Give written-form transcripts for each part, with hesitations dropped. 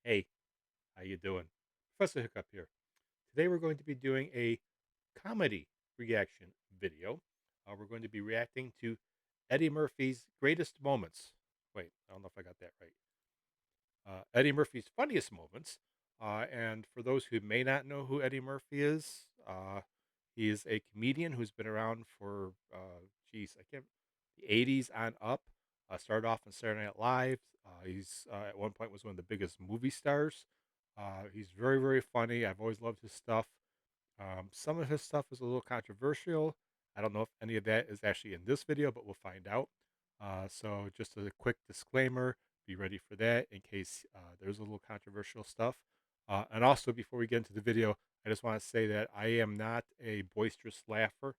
Hey, how you doing? Professor Hiccup here. Today we're going to be doing a comedy reaction video. We're going to be reacting to Eddie Murphy's greatest moments. Wait, I don't know if I got that right. Eddie Murphy's funniest moments. And for those who may not know who Eddie Murphy is, he is a comedian who's been around for, geez, I can't, the 80s on up. Started off on Saturday Night Live. He's at one point was one of the biggest movie stars. He's very, very funny. I've always loved his stuff. Some of his stuff is a little controversial. I don't know if any of that is actually in this video, but we'll find out. So, just as a quick disclaimer, be ready for that in case there's a little controversial stuff. And also, before we get into the video, I just want to say that I am not a boisterous laugher.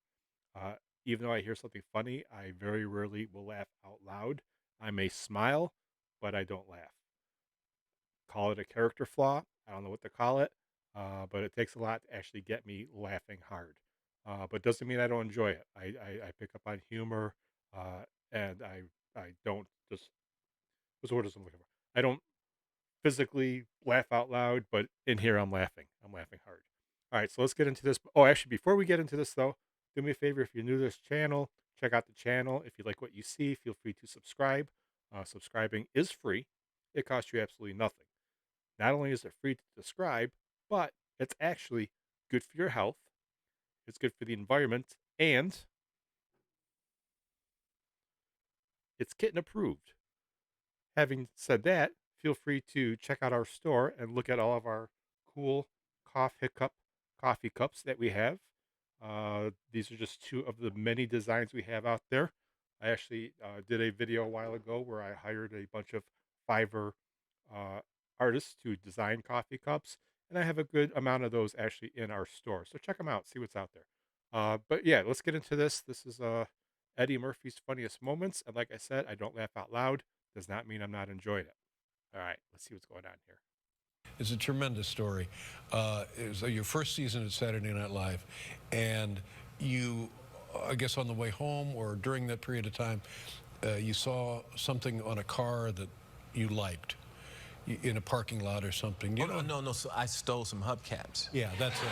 Uh, Even though I hear something funny, I very rarely will laugh out loud. I may smile, but I don't laugh. Call it a character flaw. I don't know what to call it, but it takes a lot to actually get me laughing hard. But doesn't mean I don't enjoy it. I pick up on humor, and I don't just what's the word I'm looking for. I don't physically laugh out loud, but in here I'm laughing. I'm laughing hard. All right, so let's get into this. Oh, actually, before we get into this though, do me a favor if you're new to this channel, check out the channel. If you like what you see, feel free to subscribe. Subscribing is free. It costs you absolutely nothing. Not only is it free to subscribe, but it's actually good for your health, it's good for the environment, and it's kitten approved. Having said that, feel free to check out our store and look at all of our cool Hiccup coffee cups that we have. These are just two of the many designs we have out there. I actually did a video a while ago where I hired a bunch of Fiverr uh, artists to design coffee cups, and I have a good amount of those actually in our store. So check them out, see what's out there. But yeah, let's get into this. This is Eddie Murphy's funniest moments, and like I said, I don't laugh out loud. Does not mean I'm not enjoying it. All right, let's see what's going on here. It's a tremendous story. It was your first season at Saturday Night Live, and you, I guess, on the way home or during that period of time, you saw something on a car that you liked in a parking lot or something. You Oh, no, no, no. So I stole some hubcaps. Yeah, that's it.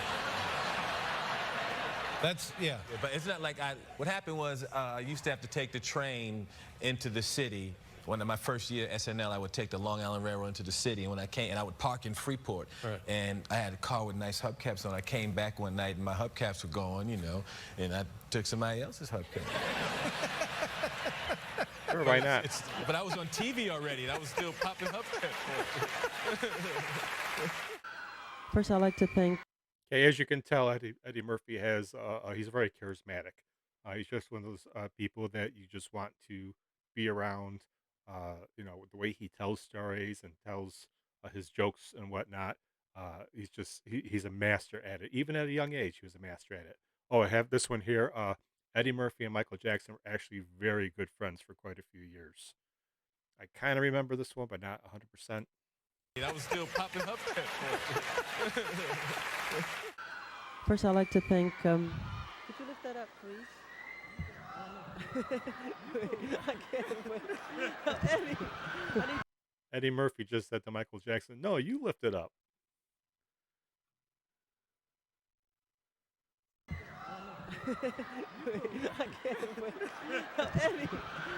That's, yeah. Yeah, but it's not like what happened was I used to have to take the train into the city. When my first year at SNL, I would take the Long Island Railroad into the city, and when I came, and I would park in Freeport. Right. And I had a car with nice hubcaps on. I came back one night, and my hubcaps were gone, you know, and I took somebody else's hubcap. Sure, why not? But I was on TV already, and I was still popping hubcaps. First, I'd like to thank Okay, as you can tell, Eddie Murphy has he's very charismatic. He's just one of those people that you just want to be around. The way he tells stories and tells his jokes and whatnot. He's a master at it. Even at a young age, he was a master at it. Oh, I have this one here. Eddie Murphy and Michael Jackson were actually very good friends for quite a few years. I kind of remember this one, but not 100%. I was still popping hubcaps. First, I'd like to thank. Could you lift that up, please? I can't wait. Eddie, I need Eddie Murphy just said to Michael Jackson, "No, you lift it up." I can't wait. Eddie,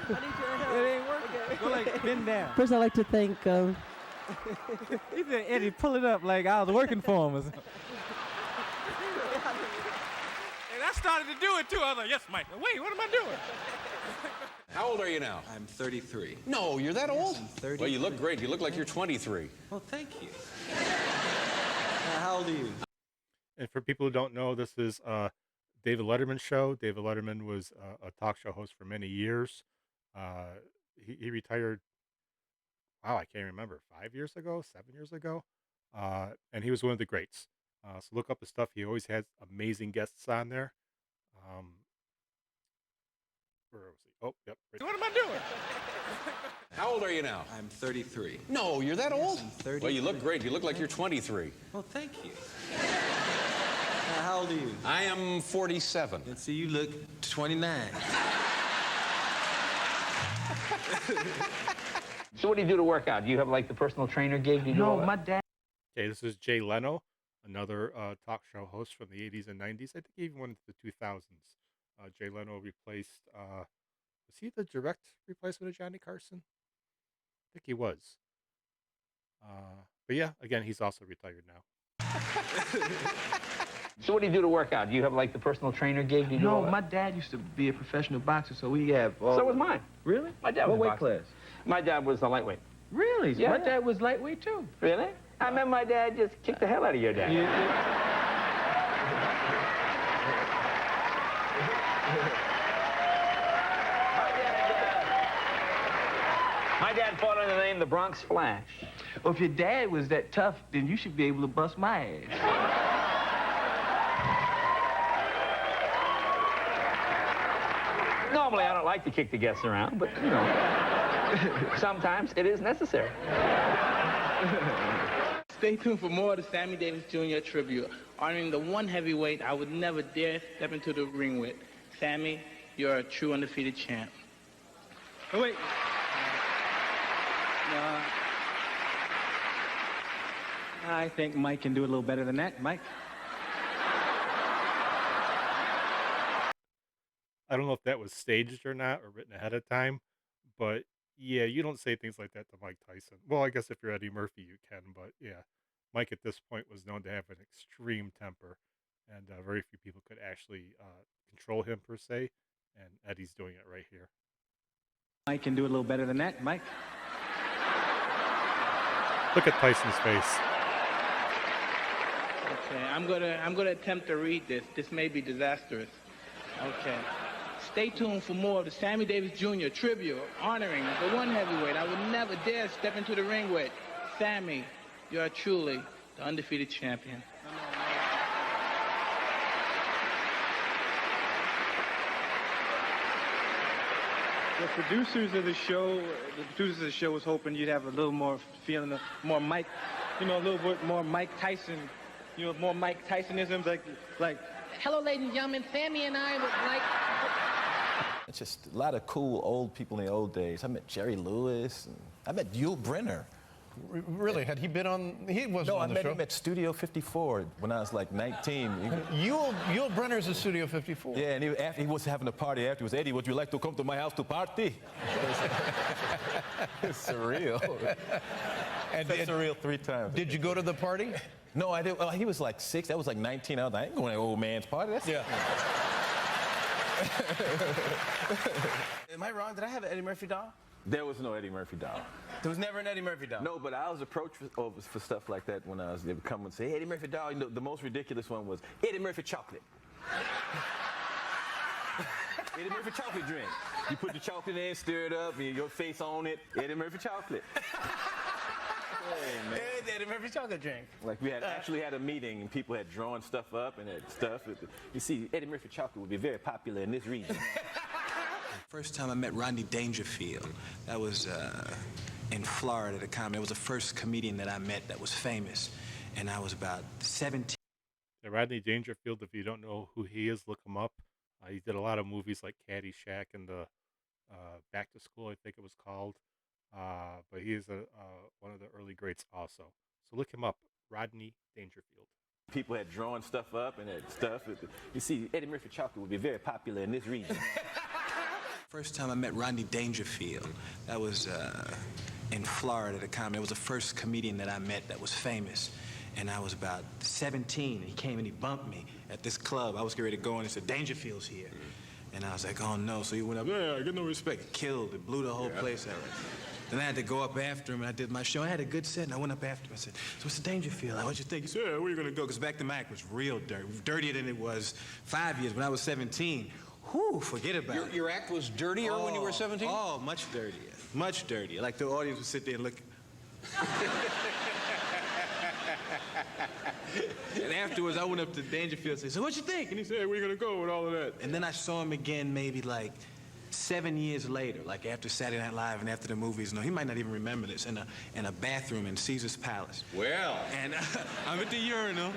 I need your help. It ain't working. Okay. Go like bend down. First, I'd like to thank. He said, Eddie, pull it up like I was working for him. Or something. And I started to do it too. I was like, yes, Mike. Wait, what am I doing? How old are you now? I'm 33. No, you're that old? I'm 33. Well, you look great. You look like you're 23. Well, thank you. How old are you? And for people who don't know, this is David Letterman show. David Letterman was a talk show host for many years. He retired. Wow, I can't remember. 5 years ago, 7 years ago, and he was one of the greats. So look up his stuff. He always has amazing guests on there. Um, where was he? Oh, yep. Right. What am I doing? How old are you now? I'm 33. No, you're that old? I'm 33. Well, you look great. You look like you're 23. Well, thank you. How old are you? I am 47. And see, you look 29. So what do you do to work out? Do you have like the personal trainer gig? Do you do all No, that? my dad. Okay, this is Jay Leno, another talk show host from the 80s and 90s. I think he even went into the 2000s. Jay Leno replaced, was he the direct replacement of Johnny Carson? I think he was. But yeah, again, he's also retired now. So what do you do to work out? Do you have like the personal trainer gig? Do you do all No, that? my dad used to be a professional boxer, so we have. So was mine. Really? My dad What was a weight boxer. class? My dad was a lightweight. Really? Yeah. My dad was lightweight too. Really? I remember my dad just kicked the hell out of your dad. My dad fought under the name the Bronx Flash. Well, if your dad was that tough, then you should be able to bust my ass. Normally, I don't like to kick the guests around, but, you know, sometimes it is necessary. Stay tuned for more of the Sammy Davis Jr. tribute, honoring the one heavyweight I would never dare step into the ring with. Sammy, you're a true undefeated champ. Oh, wait. I think Mike can do a little better than that. Mike? I don't know if that was staged or not or written ahead of time, but yeah, you don't say things like that to Mike Tyson. Well, I guess if you're Eddie Murphy, you can, but yeah, Mike at this point was known to have an extreme temper, and very few people could actually control him per se, and Eddie's doing it right here. Mike can do a little better than that. Mike? Look at Tyson's face. Okay, I'm gonna attempt to read this. This may be disastrous. Okay. Stay tuned for more of the Sammy Davis Jr. tribute, honoring the one heavyweight I would never dare step into the ring with. Sammy, you are truly the undefeated champion. The producers of the show was hoping you'd have a little more feeling of more Mike, a little bit more Mike Tyson, more Mike Tysonisms, like. Hello, ladies and gentlemen. Sammy and I would like... It's just a lot of cool old people in the old days. I met Jerry Lewis. And I met Yul Brynner. Really? Had he been on? He wasn't No, I on the met show. him at Studio 54 when I was like 19. Yul Brynner's at Studio 54. Yeah, and he was having a party afterwards. Eddie, would you like to come to my house to party? It's surreal. And That's surreal 3 times. Did you go to the party? No, I didn't. Well, he was like 6. I was like 19. I was like, I ain't going to an old man's party. That's Yeah. Am I wrong? Did I have an Eddie Murphy doll? There was no Eddie Murphy doll. There was never an Eddie Murphy doll. No, but I was approached for stuff like that when I was. They would come and say, hey, Eddie Murphy doll. The most ridiculous one was Eddie Murphy chocolate. Eddie Murphy chocolate drink. You put the chocolate in, stir it up, and your face on it. Eddie Murphy chocolate. Hey, man. Hey, Eddie Murphy chocolate drink. Like we had actually had a meeting and people had drawn stuff up and had stuff. You see, Eddie Murphy chocolate would be very popular in this region. First time I met Rodney Dangerfield, that was in Florida at a comedy. It was the first comedian that I met that was famous, and I was about 17. Yeah, Rodney Dangerfield, if you don't know who he is, look him up. He did a lot of movies like Caddyshack and the Back to School, I think it was called. But he is one of the early greats also. So look him up, Rodney Dangerfield. People had drawn stuff up and had stuff. You see, Eddie Murphy chocolate would be very popular in this region. First time I met Rodney Dangerfield, that was in Florida at a comedy. It was the first comedian that I met that was famous, and I was about 17. And he came and he bumped me at this club. I was getting ready to go and he said, Dangerfield's here. And I was like, oh no. So he went up, yeah, I get no respect. Killed it, blew the whole place out. Then I had to go up after him, and I did my show. I had a good set, and I went up after him. I said, so Mr. Dangerfield, what'd you think? He said, yeah, where you gonna go? Because back then my act was real dirty, dirtier than it was 5 years when I was 17. Whew, forget about it. Your act was dirtier when you were 17? Oh, much dirtier, much dirtier. Like the audience would sit there and look. And afterwards, I went up to Dangerfield and said, so what you think? And he said, where you gonna go with all of that? And then I saw him again maybe like 7 years later, like after Saturday Night Live and after the movies. No, he might not even remember this, in a bathroom in Caesar's Palace. Well. And I'm at the urinal,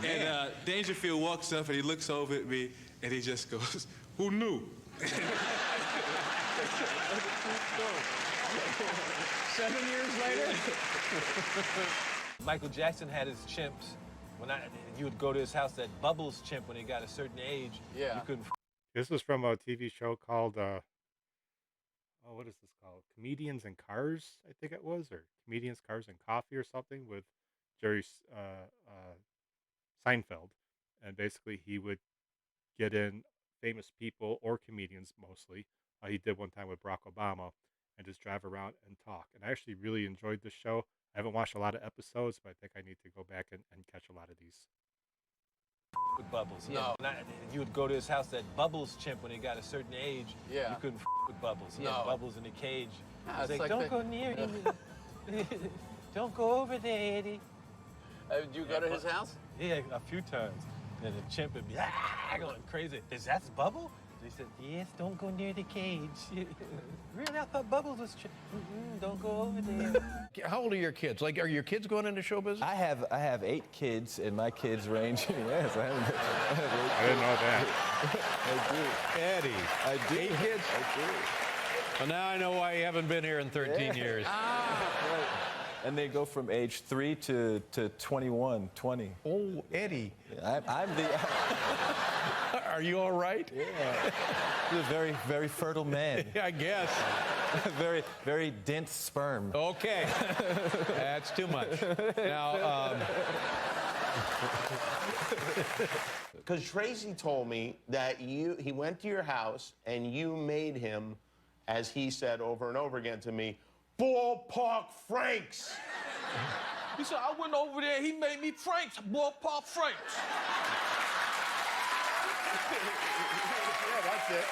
and Dangerfield walks up and he looks over at me, and he just goes, who knew? 7 years later? Michael Jackson had his chimps. You would go to his house, that Bubbles chimp, when he got a certain age, you couldn't. This was from a TV show called, oh, what is this called? Comedians and Cars, I think it was, or Comedians, Cars, and Coffee or something with Jerry Seinfeld. And basically, he would get in famous people or comedians mostly. He did one time with Barack Obama and just drive around and talk. And I actually really enjoyed this show. I haven't watched a lot of episodes, but I think I need to go back and catch a lot of these. With Bubbles. No. You would go to his house, that Bubbles chimp, when he got a certain age, you couldn't with Bubbles. He had Bubbles in the cage. He was like, don't go near him. Don't go over there, Eddie. Did you go to his house? Yeah, a few times. And the chimp would be going crazy. Is that Bubble? He said, yes, don't go near the cage. Really? I thought Bubbles was don't go over there. How old are your kids? Like, are your kids going into show business? I have 8 kids, and my kids range. Yes, I have I didn't know that. I do. Eddie. I do. 8 kids? I do. Well, now I know why you haven't been here in 13 years. Right. And they go from age 3 to 21, 20. Oh, Eddie. I'm the... Are you all right? Yeah. He's a very, very fertile man. I guess. Very, very dense sperm. Okay. That's too much. Now, because Tracy told me that he went to your house and you made him, as he said over and over again to me, Ballpark Franks. He said, I went over there, he made me Franks, Ballpark Franks. Yeah, that's it.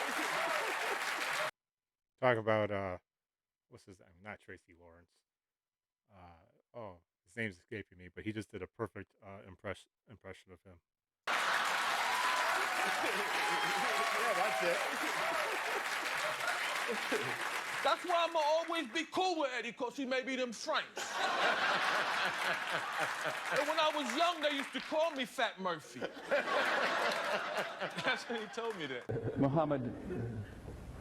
Talk about, what's his name? Not Tracy Lawrence. His name's escaping me, but he just did a perfect impression of him. Yeah, that's it. That's why I'ma always be cool with Eddie, because he made me them Franks. And when I was young, they used to call me Fat Murphy. That's when he told me that. Muhammad,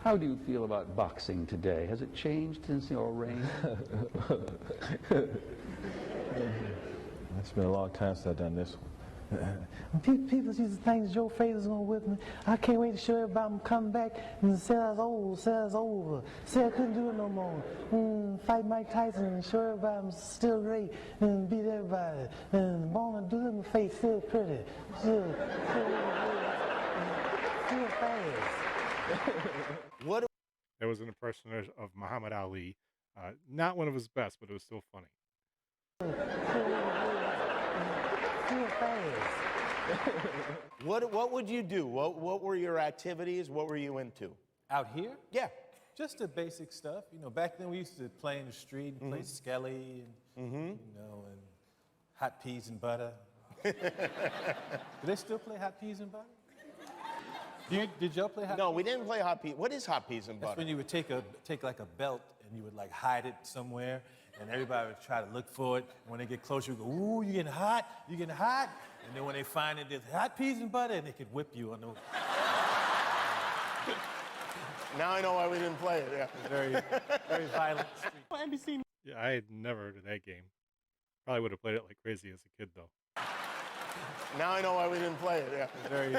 how do you feel about boxing today? Has it changed since your reign? It's been a long time since I've done this one. People used to think Joe Frazier's going with me. I can't wait to show everybody I'm coming back and say I was old, say I was over, say I couldn't do it no more. Fight Mike Tyson and show everybody I'm still great and beat everybody. And born to do it in the face, still pretty, still fast. What? That was an impression of Muhammad Ali. Not one of his best, but it was still funny. What would you do? What were your activities? What were you into? Out here? Yeah. Just the basic stuff. You know, back then we used to play in the street and play Skelly and, you know, and hot peas and butter. Do they still play hot peas and butter? Did y'all play hot peas? No, we didn't play hot peas. What is hot peas and butter? That's when you would take like a belt and you would like hide it somewhere, and everybody would try to look for it. And when they get closer, you go, ooh, you getting hot, you getting hot. And then when they find it, there's hot peas and butter, and they could whip you on the... Now I know why we didn't play it, yeah. Very, very violent street. NBC. Yeah, I had never heard of that game. Probably would have played it like crazy as a kid, though. Now I know why we didn't play it, yeah. Very,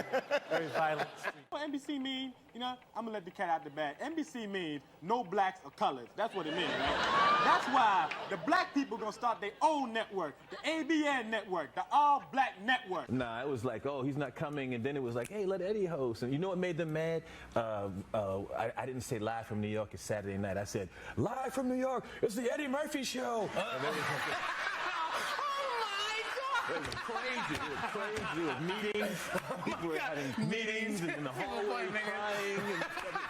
very violent street. What NBC mean, you know, I'm gonna let the cat out the bag. NBC means no blacks or colors. That's what it means, right? That's why the black people gonna start their own network, the ABN network, the All Black Network. Nah, it was like, oh, he's not coming, and then it was like, hey, let Eddie host. And you know what made them mad? I didn't say live from New York, it's Saturday night. I said, live from New York, it's the Eddie Murphy Show. It was crazy. It was crazy. It was meetings. People were having meetings in the hallway crying. And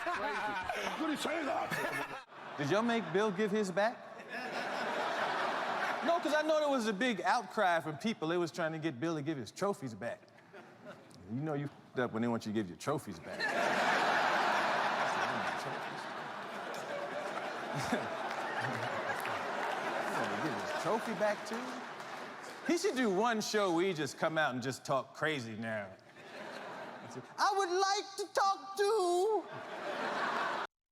crazy. What did he say that? Did y'all make Bill give his back? No, because I know there was a big outcry from people. They was trying to get Bill to give his trophies back. You know you f***ed up when they want you to give your trophies back. Give his trophy back too? He should do one show where he just come out and just talk crazy now. I would like to talk to...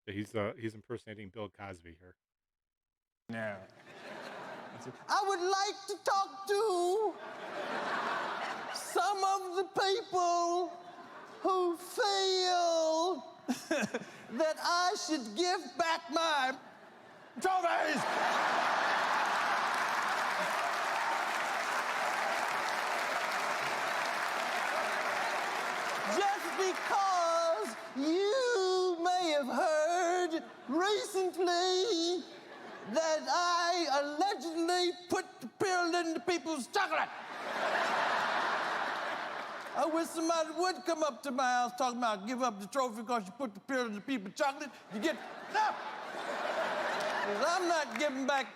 He's impersonating Bill Cosby here. Now. I would like to talk to some of the people who feel that I should give back my trophies. Just because you may have heard recently that I allegedly put the pill into people's chocolate. I wish somebody would come up to my house talking about give up the trophy because you put the pill into people's chocolate. You get up. 'Cause I'm not giving back.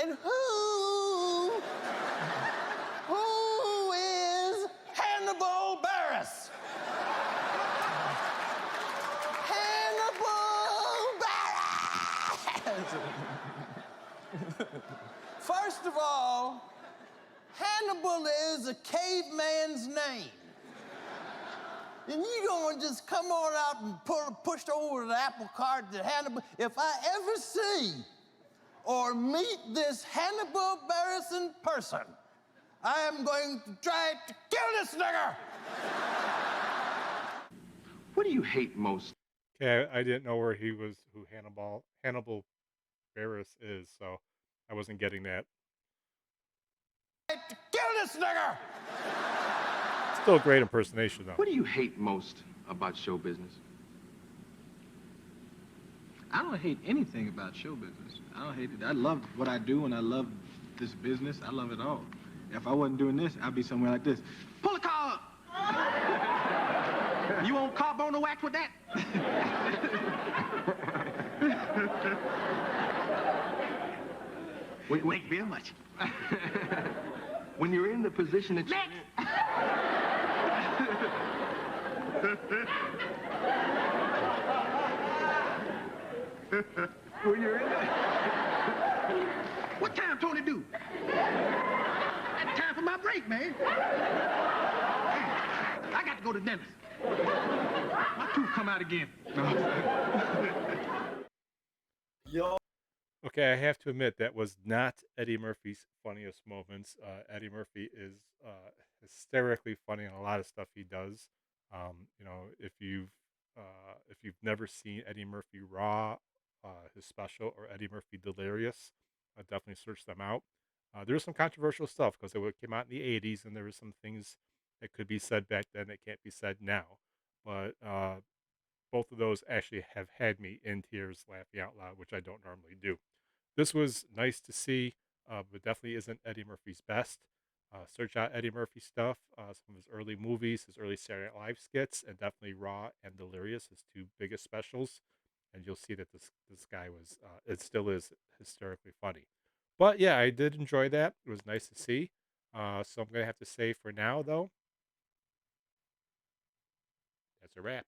and who is Hannibal Barris? First of all, Hannibal is a caveman's name. And you don't just come on out and push over the apple cart that Hannibal. If I ever see or meet this Hannibal Barris in person, I am going to try to kill this nigger. What do you hate most? Okay, I didn't know who Hannibal Barris is, so I wasn't getting that. To kill this nigger. Still a great impersonation, though. What do you hate most about show business? I don't hate anything about show business. I don't hate it. I love what I do, and I love this business. I love it all. If I wasn't doing this, I'd be somewhere like this. Pull the car up. You want carbona wax with that? Wait very much. When you're in the position that you're when you're in What time Tony do? That's time for my break, man. I got to go to the dentist. My tooth come out again. Okay, I have to admit that was not Eddie Murphy's funniest moments. Eddie Murphy is hysterically funny in a lot of stuff he does. If you've never seen Eddie Murphy Raw, his special, or Eddie Murphy Delirious, definitely search them out. There's some controversial stuff because it came out in the '80s, and there were some things that could be said back then that can't be said now. But both of those actually have had me in tears laughing out loud, which I don't normally do. This was nice to see, but definitely isn't Eddie Murphy's best. Search out Eddie Murphy stuff, some of his early movies, his early Saturday Night Live skits, and definitely Raw and Delirious, his two biggest specials. And you'll see that this guy was, it still is hysterically funny. But yeah, I did enjoy that. It was nice to see. So I'm going to have to say for now, though, that's a wrap.